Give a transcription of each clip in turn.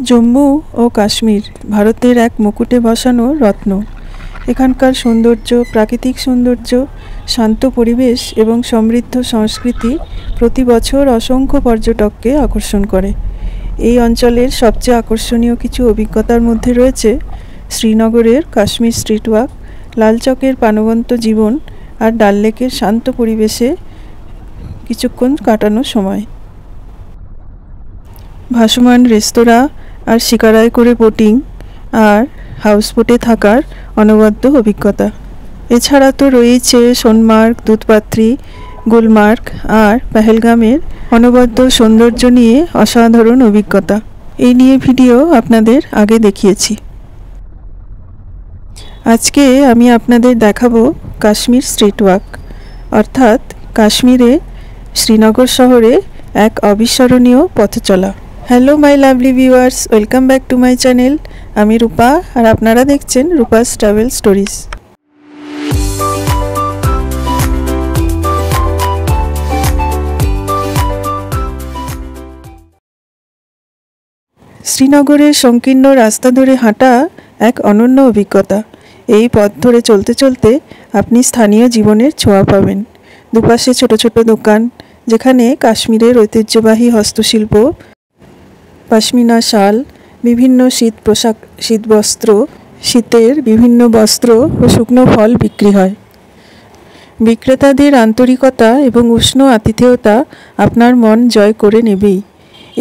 জম্মু ও কাশ্মীর ভারতের এক মুকুটে বসানো রত্ন। এখানকার সৌন্দর্য, প্রাকৃতিক সৌন্দর্য, শান্ত পরিবেশ এবং সমৃদ্ধ সংস্কৃতি প্রতি বছর অসংখ্য পর্যটককে আকর্ষণ করে। এই অঞ্চলের সবচেয়ে আকর্ষণীয় কিছু অভিজ্ঞতার মধ্যে রয়েছে শ্রীনগরের কাশ্মীর স্ট্রিট ওয়াক, লালচকের প্রাণবন্ত জীবন আর ডাল লেকের শান্ত পরিবেশে কিছুক্ষণ কাটানোর সময়। ভাসমান রেস্তোরাঁ আর শিকারায় করে বোটিং আর হাউসবোটে থাকার অনবদ্য অভিজ্ঞতা। এছাড়া তো রয়েছে সোনমার্গ, দুধপাত্রি, গুলমার্গ আর পেহেলগামের অনবদ্য সৌন্দর্য নিয়ে অসাধারণ অভিজ্ঞতা। এই নিয়ে ভিডিও আপনাদের আগে দেখিয়েছি। আজকে আমি আপনাদের দেখাবো কাশ্মীর স্ট্রিট ওয়াক, অর্থাৎ কাশ্মীরে শ্রীনগর শহরে এক অবিস্মরণীয় পথচলা। Hello my lovely viewers, welcome back to my channel. আমি রূপা আর আপনারা দেখছেন রূপাস ট্রাভেল স্টোরিজ। শ্রীনগরের সংকীর্ণ রাস্তা ধরে হাঁটা এক অনন্য অভিজ্ঞতা। এই পথ ধরে চলতে চলতে আপনি স্থানীয় জীবনের ছোঁয়া পাবেন। দুপাশে ছোট ছোট দোকান, যেখানে কাশ্মীরের ঐতিহ্যবাহী হস্তশিল্প, পশমিনা শাল, বিভিন্ন শীতবস্ত্র, শীতের বিভিন্ন বস্ত্র ও শুকনো ফল বিক্রি হয়। বিক্রেতাদের আন্তরিকতা এবং উষ্ণ আতিথেয়তা আপনার মন জয় করে নেবেই।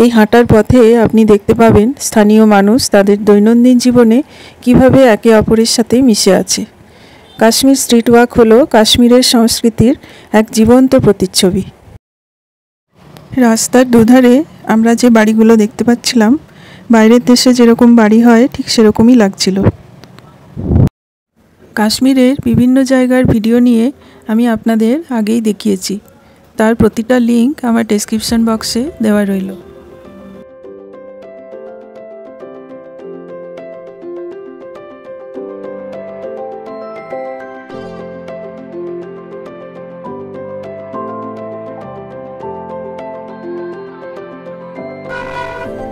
এই হাঁটার পথে আপনি দেখতে পাবেন স্থানীয় মানুষ তাদের দৈনন্দিন জীবনে কিভাবে একে অপরের সাথে মিশে আছে। কাশ্মীর স্ট্রিট ওয়াক হলো কাশ্মীরের সংস্কৃতির এক জীবন্ত প্রতিচ্ছবি। রাস্তার দুধারে আমরা যে বাড়িগুলো দেখতে পাচ্ছিলাম, বাইরের দেশে যেরকম বাড়ি হয় ঠিক সেরকমই লাগছিল। কাশ্মীরের বিভিন্ন জায়গার ভিডিও নিয়ে আমি আপনাদের আগেই দেখিয়েছি, তার প্রতিটা লিঙ্ক আমার ডেসক্রিপশন বক্সে দেওয়া রইল।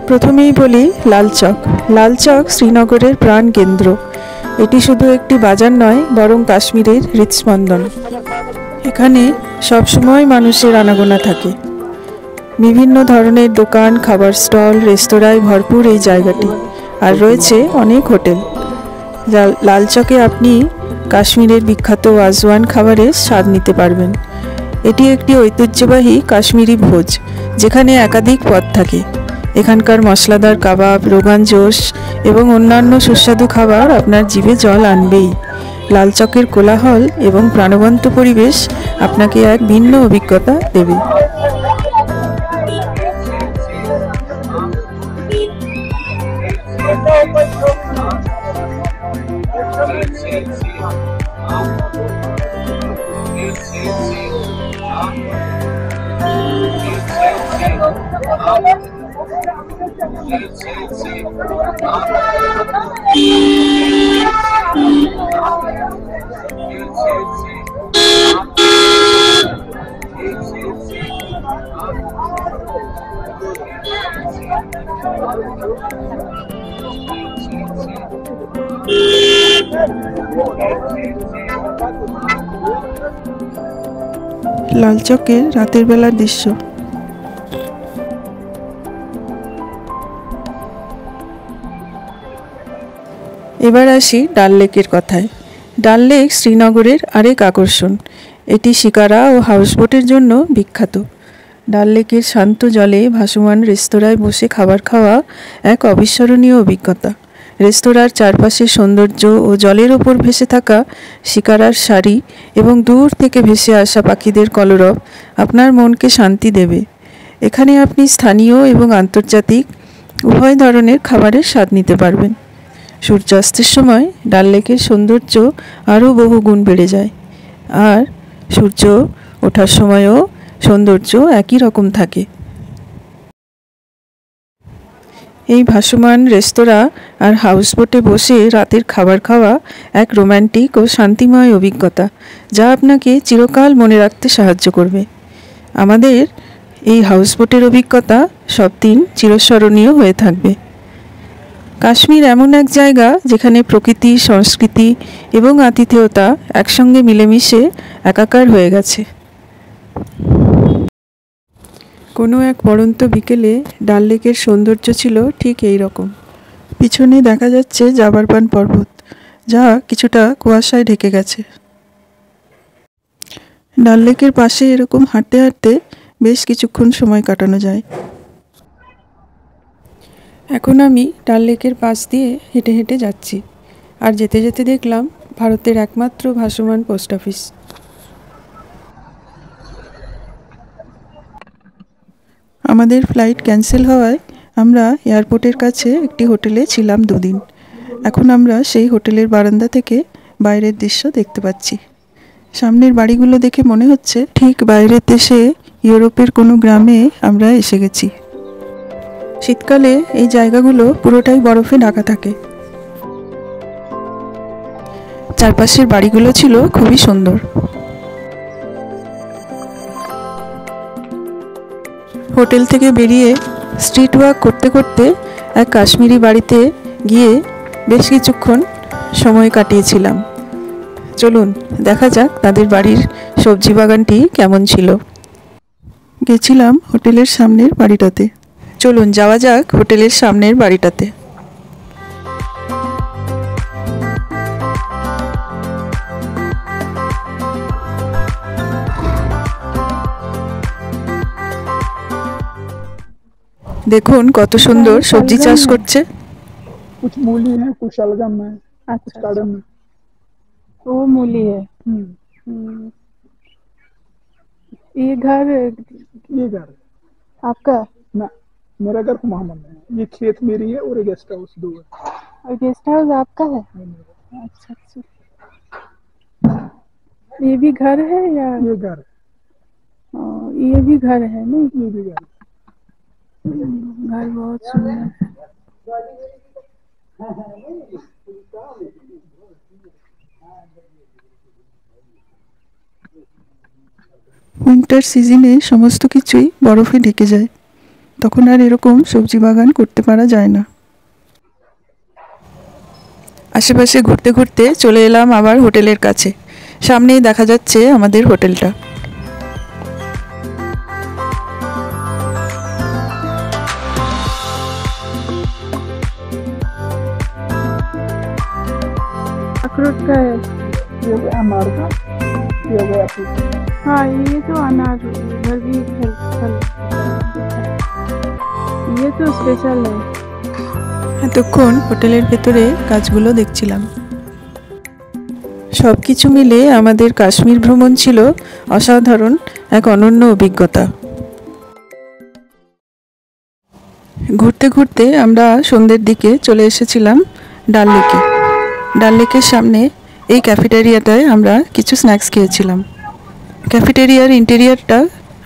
প্রথমেই বলি লালচক। লালচক শ্রীনগরের প্রাণকেন্দ্র। এটি শুধু একটি বাজার নয়, বরং কাশ্মীরের হৃদস্পন্দন। এখানে সবসময় মানুষের আনাগোনা থাকে। বিভিন্ন ধরনের দোকান, খাবার স্টল, রেস্তোরাঁয় ভরপুর এই জায়গাটি। আর রয়েছে অনেক হোটেল। লালচকে আপনি কাশ্মীরের বিখ্যাত ওয়াজওয়ান খাবারের স্বাদ নিতে পারবেন। এটি একটি ঐতিহ্যবাহী কাশ্মীরি ভোজ, যেখানে একাধিক পদ থাকে। এখানকার মশলাদার কাবাব, রোগান জোশ এবং অন্যান্য সুস্বাদু খাবার আপনার জিভে জল আনবেই। লালচকের কোলাহল এবং প্রাণবন্ত পরিবেশ আপনাকে এক ভিন্ন অভিজ্ঞতা দেবে। লালচকের রাতের বেলার দৃশ্য। এবার আসি ডাল লেকের কথায়। ডাল লেক শ্রীনগরের আরেক আকর্ষণ। এটি শিকারা ও হাউসবোটের জন্য বিখ্যাত। ডাল লেকের শান্ত জলে ভাসমান রেস্তোরাঁয় বসে খাবার খাওয়া এক অবিস্মরণীয় অভিজ্ঞতা। রেস্তোরাঁর চারপাশের সৌন্দর্য ও জলের ওপর ভেসে থাকা শিকারার শাড়ি এবং দূর থেকে ভেসে আসা পাখিদের কলরব আপনার মনকে শান্তি দেবে। এখানে আপনি স্থানীয় এবং আন্তর্জাতিক উভয় ধরনের খাবারের স্বাদ নিতে পারবেন। সূর্যাস্তের সময় ডাল লেকের সৌন্দর্য আরও বহু গুণ বেড়ে যায়, আর সূর্য ওঠার সময়ও সৌন্দর্য একই রকম থাকে। এই ভাসমান রেস্তোরাঁ আর হাউসবোটে বসে রাতের খাবার খাওয়া এক রোম্যান্টিক ও শান্তিময় অভিজ্ঞতা, যা আপনাকে চিরকাল মনে রাখতে সাহায্য করবে। আমাদের এই হাউসবোটের অভিজ্ঞতা সব দিন চিরস্মরণীয় হয়ে থাকবে। কাশ্মীর এমন এক জায়গা যেখানে প্রকৃতি, সংস্কৃতি এবং আতিথেয়তা একসঙ্গে মিলেমিশে একাকার হয়ে গেছে। কোনো এক পড়ন্ত বিকেলে ডাল লেকের সৌন্দর্য ছিল ঠিক এই রকম। পিছনে দেখা যাচ্ছে জাবারপান পর্বত, যা কিছুটা কুয়াশায় ঢেকে গেছে। ডাল লেকের পাশে এরকম হাঁটতে হাঁটতে বেশ কিছুক্ষণ সময় কাটানো যায়। এখন আমি ডাল লেকের পাশ দিয়ে হেঁটে হেঁটে যাচ্ছি, আর যেতে যেতে দেখলাম ভারতের একমাত্র ভাসমান পোস্ট অফিস। আমাদের ফ্লাইট ক্যান্সেল হওয়ায় আমরা এয়ারপোর্টের কাছে একটি হোটেলে ছিলাম 2 দিন। এখন আমরা সেই হোটেলের বারান্দা থেকে বাইরের দৃশ্য দেখতে পাচ্ছি। সামনের বাড়িগুলো দেখে মনে হচ্ছে ঠিক বাইরের দেশে ইউরোপের কোনো গ্রামে আমরা এসে গেছি। শীতকালে এই জায়গাগুলো পুরোটাই বরফে ঢাকা থাকে। চারপাশের বাড়িগুলো ছিল খুবই সুন্দর। হোটেল থেকে বেরিয়ে স্ট্রিট ওয়াক করতে করতে এক কাশ্মীরি বাড়িতে গিয়ে বেশ কিছুক্ষণ সময় কাটিয়েছিলাম। চলুন দেখা যাক তাদের বাড়ির সবজি বাগানটি কেমন ছিল। গেছিলাম হোটেলের সামনের বাড়িটাতে। চলুন যাওয়া যাক হোটেলের সামনের বাড়িটাতে। দেখুন কত সুন্দর সবজি চাষ করছে। कुछ मूली है, कुछ शलगम है, कुछ कड़म है। वो मूली है। ये घर ये घर आपका? ना, मेरा घर मोहम्मद में है। ये खेत मेरी है और ये गेस्ट हाउस 2 है। और गेस्ट हाउस आपका है? अच्छा अच्छा। ये भी घर है या ये घर है, ये भी घर है? नहीं, ये भी घर है। घर बहुत सुंदर है। উইন্টার সিজনে সমস্ত কিছুই বরফে ঢেকে যায়, তখন আর এরকম সবজি বাগান করতে পারা যায় না। আশেপাশে ঘুরতে ঘুরতে চলে এলাম আবার হোটেলের কাছে। সামনেই দেখা যাচ্ছে আমাদের হোটেলটা। अखरोट का है। ये हो गया अनार का, ये हो गया एप्पल का। हाँ ये तो अनार इधर भी फल ये तो स्पेशल है। এতক্ষণ হোটেলের ভেতরে কাজগুলো দেখছিলাম। সব কিছু মিলে আমাদের কাশ্মীর ভ্রমণ ছিল অসাধারণ এক অনন্য অভিজ্ঞতা। ঘুরতে ঘুরতে আমরা সন্ধ্যের দিকে চলে এসেছিলাম ডাল লেকে। ডাল লেকের সামনে এই ক্যাফেটেরিয়াটায় আমরা কিছু স্ন্যাক্স খেয়েছিলাম। ক্যাফেটেরিয়ার ইন্টেরিয়ারটা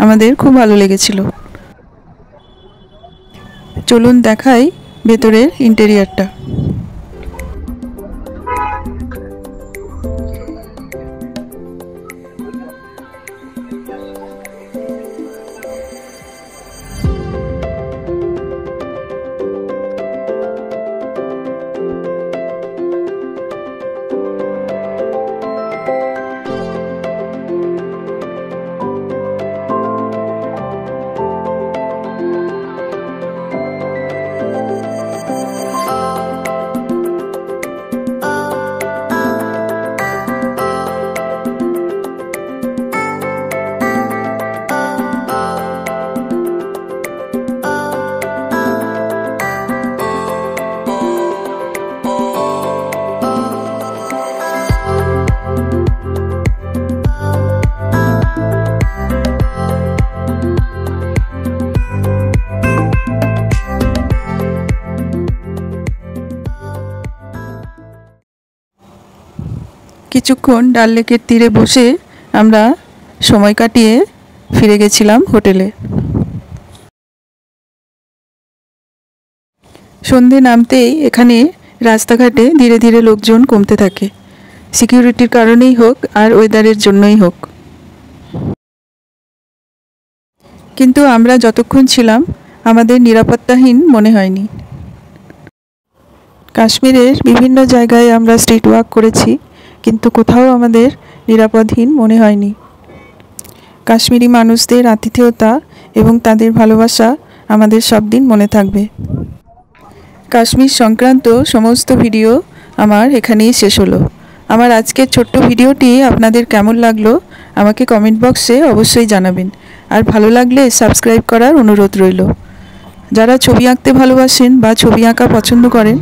আমাদের খুব ভালো লেগেছিল। চলুন দেখাই ভেতরের ইন্টেরিয়ারটা। কিছুক্ষণ ডাল লেকের তীরে বসে আমরা সময় কাটিয়ে ফিরে গেছিলাম হোটেলে। সন্ধে নামতেই এখানে রাস্তাঘাটে ধীরে ধীরে লোকজন কমতে থাকে, সিকিউরিটির কারণেই হোক আর ওয়েদারের জন্যই হোক। কিন্তু আমরা যতক্ষণ ছিলাম আমাদের নিরাপত্তাহীন মনে হয়নি। কাশ্মীরের বিভিন্ন জায়গায় আমরা স্ট্রিট ওয়াক করেছি, কিন্তু কোথাও আমাদের নিরাপদহীন মনে হয়নি। কাশ্মীরি মানুষদের আতিথেয়তা এবং তাদের ভালোবাসা আমাদের সব দিন মনে থাকবে। কাশ্মীর সংক্রান্ত সমস্ত ভিডিও আমার এখানেই শেষ হলো। আমার আজকের ছোট্ট ভিডিওটি আপনাদের কেমন লাগলো আমাকে কমেন্ট বক্সে অবশ্যই জানাবেন। আর ভালো লাগলে সাবস্ক্রাইব করার অনুরোধ রইল। যারা ছবি আঁকতে ভালোবাসেন বা ছবি আঁকা পছন্দ করেন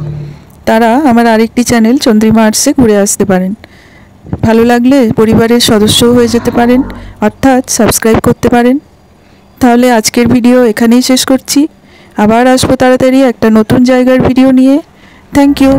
তারা আমার আরেকটি চ্যানেল চন্দ্রিমা আর্টসে ঘুরে আসতে পারেন। ভালো লাগলে পরিবারের সদস্যও হয়ে যেতে পারেন, অর্থাৎ সাবস্ক্রাইব করতে পারেন। তাহলে আজকের ভিডিও এখানেই শেষ করছি। আবার আসবো তাড়াতাড়ি একটা নতুন জায়গার ভিডিও নিয়ে। Thank you.